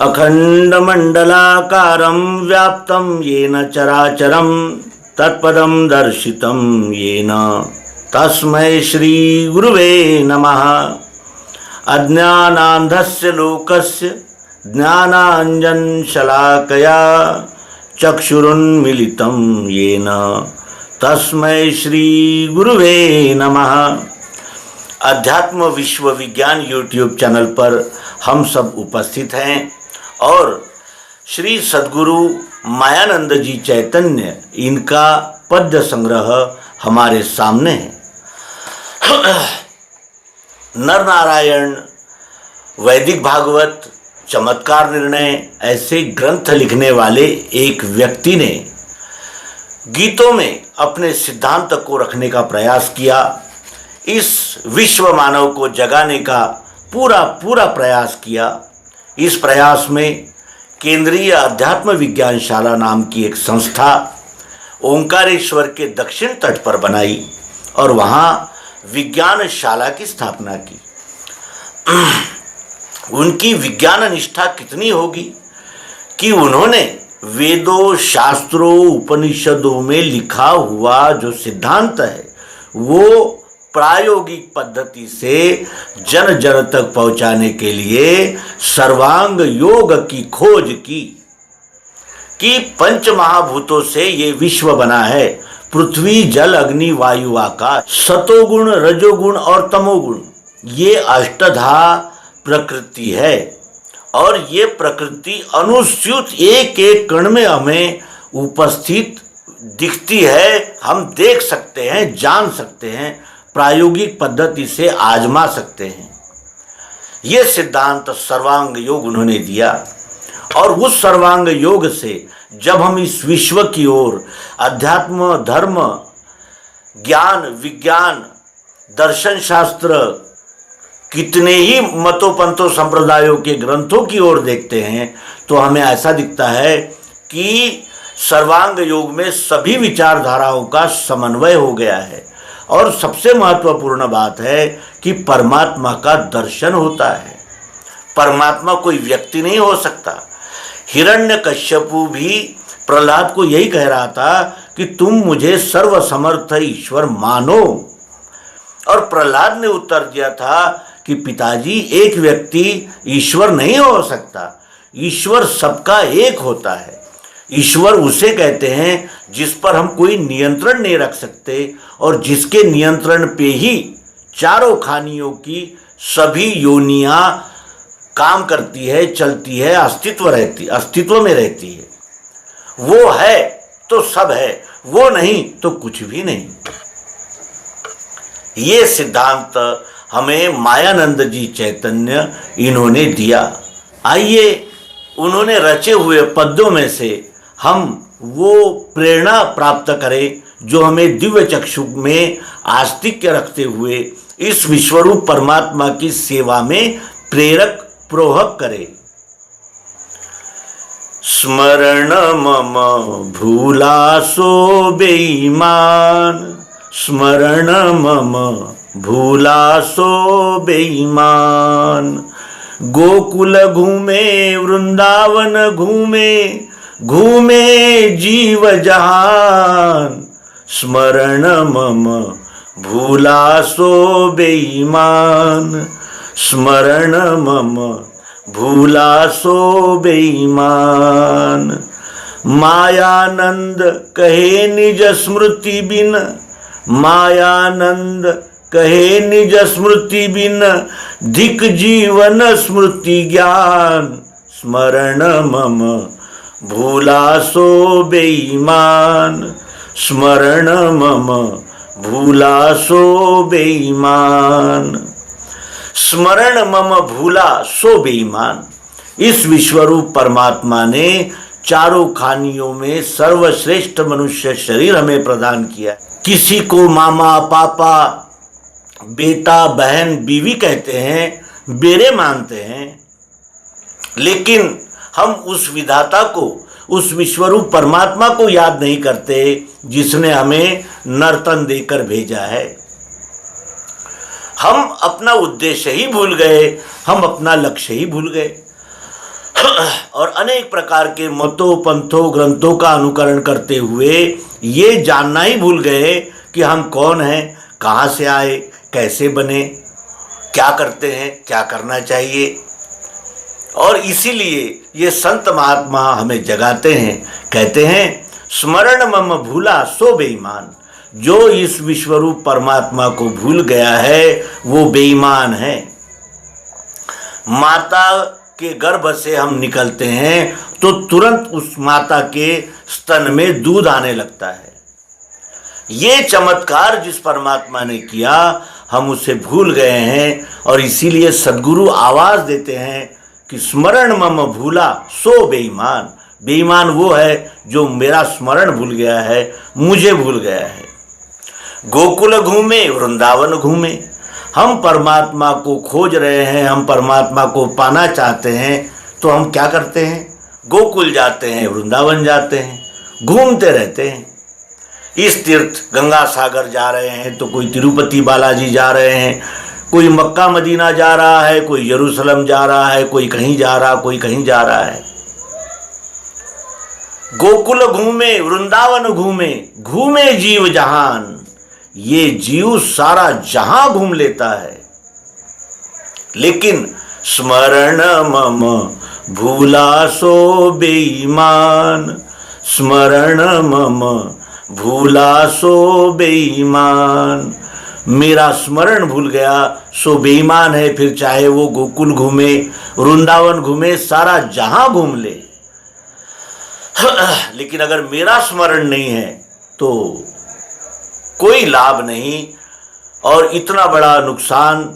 अखंडमंडलाकारं व्याप्तं येन चराचरं तत्पदं दर्शितं येन तस्मै श्री गुरुवे नमः। अज्ञानान्धस्य लोकस्य ज्ञानाञ्जनशलाकया चक्षुरुन्मीलितं येन तस्मै श्री गुरुवे नमः। अध्यात्म विश्व विज्ञान यूट्यूब चैनल पर हम सब उपस्थित हैं और श्री सद्गुरु मायानंद जी चैतन्य इनका पद्य संग्रह हमारे सामने है। नर नारायण, वैदिक भागवत, चमत्कार निर्णय ऐसे ग्रंथ लिखने वाले एक व्यक्ति ने गीतों में अपने सिद्धांत को रखने का प्रयास किया। इस विश्व मानव को जगाने का पूरा प्रयास किया। इस प्रयास में केंद्रीय अध्यात्म विज्ञानशाला नाम की एक संस्था ओंकारेश्वर के दक्षिण तट पर बनाई और वहाँ विज्ञानशाला की स्थापना की। उनकी विज्ञान निष्ठा कितनी होगी कि उन्होंने वेदों, शास्त्रों, उपनिषदों में लिखा हुआ जो सिद्धांत है वो प्रायोगिक पद्धति से जन जन तक पहुंचाने के लिए सर्वांग योग की खोज की कि पंच महाभूतों से ये विश्व बना है। पृथ्वी, जल, अग्नि, वायु, आकाश, सतोगुण, रजोगुण और तमोगुण, ये अष्टधा प्रकृति है और ये प्रकृति अनुस्यूत एक एक कण में हमें उपस्थित दिखती है। हम देख सकते हैं, जान सकते हैं, प्रायोगिक पद्धति से आजमा सकते हैं। ये सिद्धांत सर्वांग योग उन्होंने दिया और उस सर्वांग योग से जब हम इस विश्व की ओर अध्यात्म, धर्म, ज्ञान, विज्ञान, दर्शन शास्त्र, कितने ही मतों पंथों संप्रदायों के ग्रंथों की ओर देखते हैं तो हमें ऐसा दिखता है कि सर्वांग योग में सभी विचारधाराओं का समन्वय हो गया है। और सबसे महत्वपूर्ण बात है कि परमात्मा का दर्शन होता है। परमात्मा कोई व्यक्ति नहीं हो सकता। हिरण्यकश्यपु भी प्रहलाद को यही कह रहा था कि तुम मुझे सर्वसमर्थ ईश्वर मानो, और प्रहलाद ने उत्तर दिया था कि पिताजी, एक व्यक्ति ईश्वर नहीं हो सकता। ईश्वर सबका एक होता है। ईश्वर उसे कहते हैं जिस पर हम कोई नियंत्रण नहीं रख सकते और जिसके नियंत्रण पे ही चारों खानियों की सभी योनियां काम करती है, चलती है, अस्तित्व में रहती है। वो है तो सब है, वो नहीं तो कुछ भी नहीं। ये सिद्धांत हमें मायानंद जी चैतन्य इन्होंने दिया। आइए उन्होंने रचे हुए पद्यों में से हम वो प्रेरणा प्राप्त करें जो हमें दिव्य चक्षु में आस्तिक्य रखते हुए इस विश्वरूप परमात्मा की सेवा में प्रेरक प्रोहक करे। स्मरण मम भूला सो बेईमान, स्मरण मम भूला सो बेईमान। गोकुल घूमे, वृंदावन घूमे, घूमे जीव जहान। स्मरण मम भूला सो बेईमान, स्मरण मम भूला सो बेईमान। मायानंद कहे निज स्मृति बिन, मायानंद कहे निज स्मृति बिन, धिक जीवन स्मृति ज्ञान। स्मरण मम भूला सो बेईमान, स्मरण मम भूला सो बेईमान। स्मरण मम भूला सो बेईमान। इस विश्वरूप परमात्मा ने चारों खानियों में सर्वश्रेष्ठ मनुष्य शरीर हमें प्रदान किया। किसी को मामा, पापा, बेटा, बहन, बीवी कहते हैं, बेरे मानते हैं, लेकिन हम उस विधाता को, उस विश्वरूप परमात्मा को याद नहीं करते जिसने हमें नर्तन देकर भेजा है। हम अपना उद्देश्य ही भूल गए, हम अपना लक्ष्य ही भूल गए। और अनेक प्रकार के मतों पंथों ग्रंथों का अनुकरण करते हुए ये जानना ही भूल गए कि हम कौन हैं, कहाँ से आए, कैसे बने, क्या करते हैं, क्या करना चाहिए। और इसीलिए ये संत महात्मा हमें जगाते हैं, कहते हैं स्मरण मम भूला सो बेईमान। जो इस विश्वरूप परमात्मा को भूल गया है वो बेईमान है। माता के गर्भ से हम निकलते हैं तो तुरंत उस माता के स्तन में दूध आने लगता है। ये चमत्कार जिस परमात्मा ने किया हम उसे भूल गए हैं, और इसीलिए सद्गुरु आवाज देते हैं कि स्मरण मम भूला सो बेईमान। बेईमान वो है जो मेरा स्मरण भूल गया है, मुझे भूल गया है। गोकुल घूमे वृंदावन घूमे, हम परमात्मा को खोज रहे हैं, हम परमात्मा को पाना चाहते हैं, तो हम क्या करते हैं? गोकुल जाते हैं, वृंदावन जाते हैं, घूमते रहते हैं। इस तीर्थ गंगा सागर जा रहे हैं तो कोई तिरुपति बालाजी जा रहे हैं, कोई मक्का मदीना जा रहा है, कोई यरूशलेम जा रहा है, कोई कहीं जा रहा, कोई कहीं जा रहा है। गोकुल घूमे वृंदावन घूमे, घूमे जीव जहान। ये जीव सारा जहां घूम लेता है, लेकिन स्मरण मम भूला सो बेईमान, स्मरण मम भूला सो बेईमान। मेरा स्मरण भूल गया सो बेईमान है, फिर चाहे वो गोकुल घूमे, वृंदावन घूमे, सारा जहां घूम ले। लेकिन अगर मेरा स्मरण नहीं है तो कोई लाभ नहीं, और इतना बड़ा नुकसान,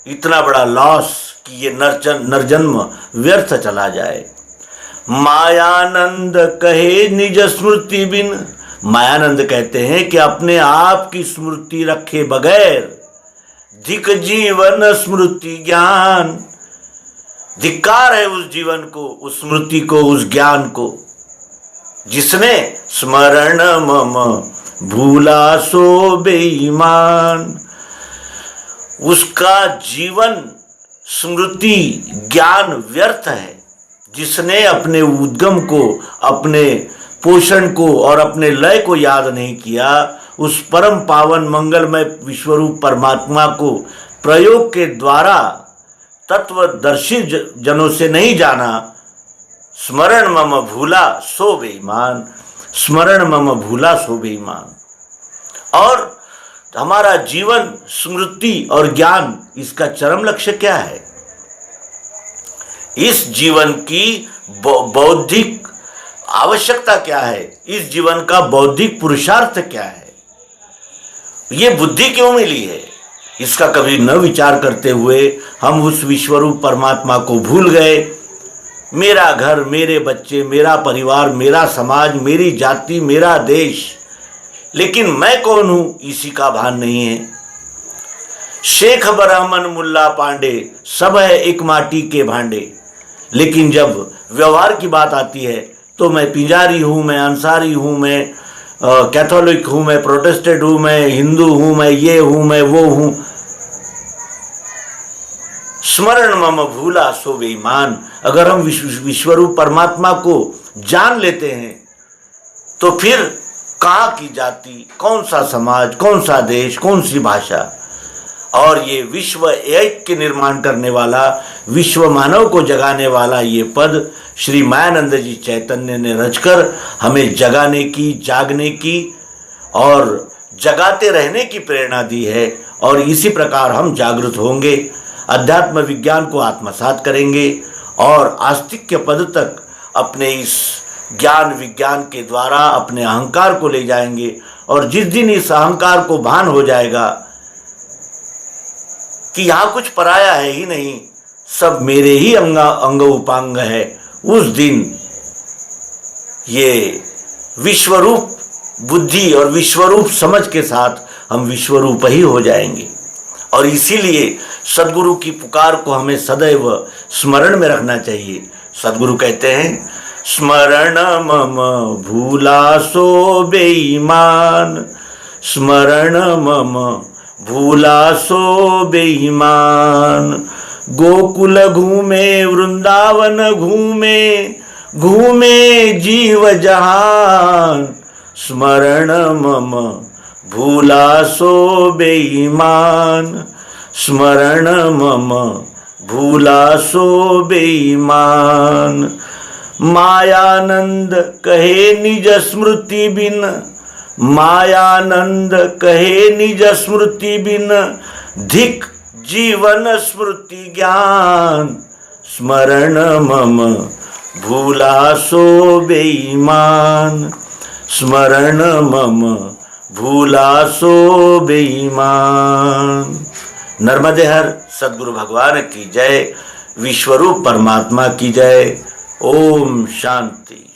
इतना बड़ा लॉस कि ये नरजन्म व्यर्थ चला जाए। मायानंद कहे निज स्मृति बिन, मायानंद कहते हैं कि अपने आप की स्मृति रखे बगैर धिक जीवन स्मृति ज्ञान। धिक्कार है उस जीवन को, उस स्मृति को, उस ज्ञान को जिसने स्मरण मम भूला सो बेईमान। उसका जीवन स्मृति ज्ञान व्यर्थ है जिसने अपने उद्गम को, अपने पोषण को और अपने लय को याद नहीं किया। उस परम पावन मंगलमय विश्वरूप परमात्मा को प्रयोग के द्वारा तत्वदर्शी जनों से नहीं जाना। स्मरण मम भूला सो बेईमान, स्मरण मम भूला सो बेईमान। और हमारा जीवन स्मृति और ज्ञान, इसका चरम लक्ष्य क्या है? इस जीवन की बौद्धिक आवश्यकता क्या है? इस जीवन का बौद्धिक पुरुषार्थ क्या है? ये बुद्धि क्यों मिली है? इसका कभी न विचार करते हुए हम उस विश्वरूप परमात्मा को भूल गए। मेरा घर, मेरे बच्चे, मेरा परिवार, मेरा समाज, मेरी जाति, मेरा देश, लेकिन मैं कौन हूं इसी का भान नहीं है। शेख ब्राह्मण मुल्ला पांडे सब है एक माटी के भांडे, लेकिन जब व्यवहार की बात आती है तो मैं पिंजारी हूं, मैं अंसारी हूं, मैं कैथोलिक हूं, मैं प्रोटेस्टेंट हूं, मैं हिंदू हूं, मैं ये हूं, मैं वो हूं। स्मरण मम भूला सो बेईमान। अगर हम विश्वरूप परमात्मा को जान लेते हैं तो फिर कहाँ की जाति, कौन सा समाज, कौन सा देश, कौन सी भाषा। और ये विश्व ऐक्य निर्माण करने वाला, विश्व मानव को जगाने वाला ये पद श्री मायानंद जी चैतन्य ने रचकर हमें जगाने की, जागने की और जगाते रहने की प्रेरणा दी है। और इसी प्रकार हम जागृत होंगे, अध्यात्म विज्ञान को आत्मसात करेंगे और आस्तिक्य पद तक अपने इस ज्ञान विज्ञान के द्वारा अपने अहंकार को ले जाएंगे। और जिस दिन इस अहंकार को भान हो जाएगा कि यहाँ कुछ पराया है ही नहीं, सब मेरे ही अंग उपांग है, उस दिन ये विश्वरूप बुद्धि और विश्वरूप समझ के साथ हम विश्वरूप ही हो जाएंगे। और इसीलिए सद्गुरु की पुकार को हमें सदैव स्मरण में रखना चाहिए। सद्गुरु कहते हैं स्मरण मम भूला सो बेईमान, स्मरण मम भूला सो बेईमान। गोकुल घूमे वृंदावन घूमे, घूमे जीव जहान, स्मरण मम भूला सो बेईमान, स्मरण मम भूला सो बेईमान। मायानंद कहे निज स्मृति बिन, मायानंद कहे निज स्मृति बिन, धिक जीवन स्मृति ज्ञान, स्मरण मम भूला सो बेईमान, स्मरण मम भूला सो बेईमान। नर्मदे हर सद्गुरु भगवान की जय, विश्वरूप परमात्मा की जय। ओम शांति।